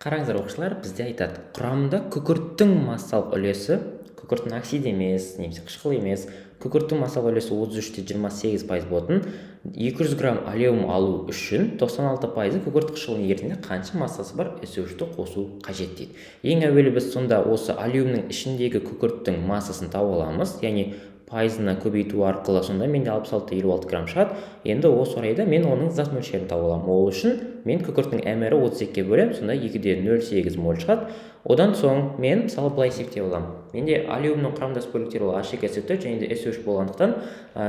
Қараңыздар оқушылар, бізде айтады, құрамында күкірттің массалық үлесі, күкірттің оксид емес, немесе қышқыл емес, күкірттің массалық үлесі 33,28% болатын, 200 грамм алюмин алу үшін 96% күкірт қышқылының ерітіндісінде қанша массасы бар SO3-ті қосу қажет дейді. Ең әуелі біз сонда осы алюминнің ішіндегі күкірттің массасын тауып аламыз, яғни пайызына көбейту арқылы сонда менде 66-56 грамм шығады. Енді осы орайда мен оның зат мөлшерін тауып аламын. Ол үшін мен күкірттің мрі 32-ге бөлемін, сонда 2,08 моль шығады. Одан соң мен мысалы былай есептеп аламын. Менде алюминнің құрамдас бөліктері ол H2SO4 және де SO3 болғандықтан,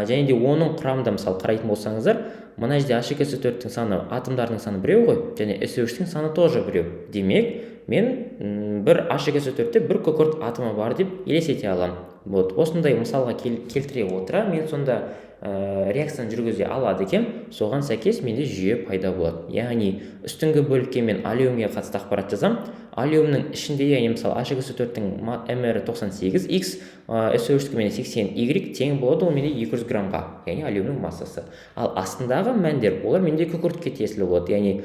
және де оның құрамында мысалы қарайтын болсаңыздар, мына жерде H2SO4-тің саны, атомдардың саны біреу ғой, және SO3-тің саны тоже біреу. Демек, мен бір H2SO4-те бір күкірт атомы бар деп елестете аламын. Осындай мысалға келтіре отыра, мен сонда реакцияны жүргізе алады екен, соған сәйкес менде жүйе пайда болады. Яғни үстіңгі бөлікке мен алюминге қатысты ақпарат жазам. Алюминнің ішінде, яғни мысалы H2SO4-тің мрі 98X, SO3-ке менде 80Y тең болады, ол менде 200 граммға, яғни алюминнің массасы. Ал астындағы мәндер, олар менде күкіртке тиесілі болады. Яғни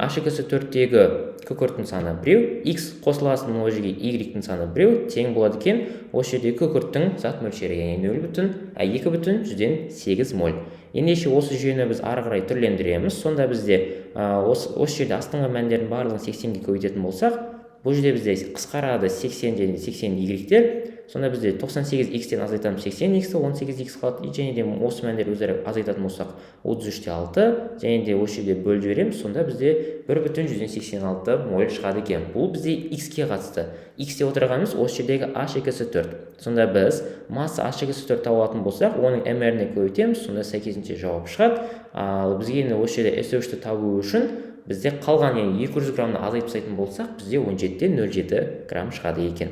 H2SO4-тегі күкірттің саны біреу, X қосыласын ол жерге Y-тің саны біреу, тең болады екен, осы жерде күкірттің зат мөлшері, яғни 2,8 моль. Ендеше осы жүйені біз ары қарай түрлендіреміз. Сонда бізде осы жерде астыңғы мәндердің барлығын 80-ге көбейтетін болсақ, бұл жерде бізде қысқарады 80 және 80Y-тер. Сонда бізде 98X-тен азайтамыз 80X-ті, 18X қалады. Және де осы мәндер өзара азайтатын болсақ 33,6, және де осы жерде бөліп жібереміз. Сонда бізде 1,186 моль шығады екен. Бұл бізде X-ке қатысты. X-те отырғанымыз осы жердегі H2SO4. Сонда біз масса H2SO4 тауып алатын болсақ, оның мріне көбейтеміз, сонда сәйкесінше жауап шығады. Ал бізге енді осы жерде SO3-ті табу үшін бізде қалған 200 граммны азайтып тастайтын болсақ, бізде 17,07 грамм шығады екен.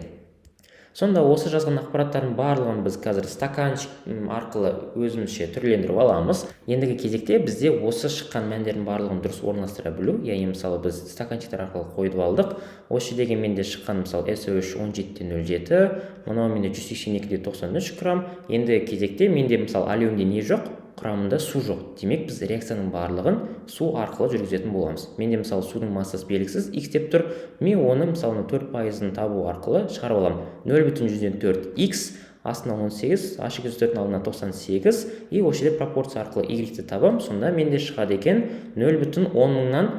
Сонда осы жазған ақпараттардың барлығын біз қазір стаканчик арқылы өзімізше түрлендіріп аламыз. Ендігі кезекте бізде осы шыққан мәндердің барлығын дұрыс орналастыра білу, яғни мысалы біз стаканчиктер арқылы қойып алдық. Осы жердегі менде шыққан мысалы SO3 17,07, мынау менде 182,93 грамм. Енді кезекте менде мысалы алюминде не жоқ? Құрамында су жоқ. Демек біз реакцияның барлығын су арқылы жүргізетін боламыз. Менде мысалы судың массасы белгісіз X деп тұр. Мен оны мысалы 4%-ын табу арқылы шығарып аламын. 0,4X астына 18, H2SO4-дің алдына 98, и осы жерде пропорция арқылы Y-ті табам. Сонда менде шығады екен 0,10-нан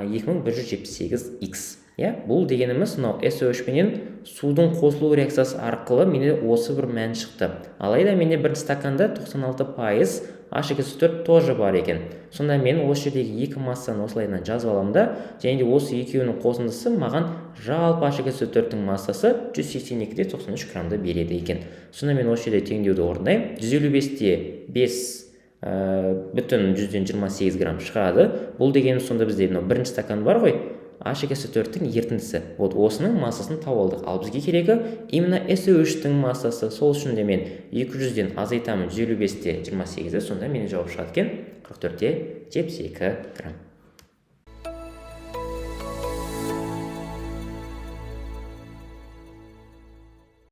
2178X. Бұл дегеніміз SO3 пенен судың қосылу реакциясы арқылы менде осы бір мән шықты. Алайда менде бір стаканда 96% H2SO4 тоже бар екен. Сонда мен осы жердегі екі массаны осылайынан жазып аламын да, және де осы екеуінің қосындысы маған жалпы H2SO4-тің массасы 182,93 граммды береді екен. Сонда мен осы жерде теңдеуді орындаймын. 155-те 5,128 грамм шығады. Бұл дегеніміз сонда бізде бірінші стакан бар ғой, H2SO4-тің ерітіндісі. Осының массасын тауып алдық. Ал бізге керегі именно SO3-тің массасы. Сол үшін де мен 200-ден азайтамын 155-те 28-ді, сонда менің жауап шығады екен 44-те 72 грамм.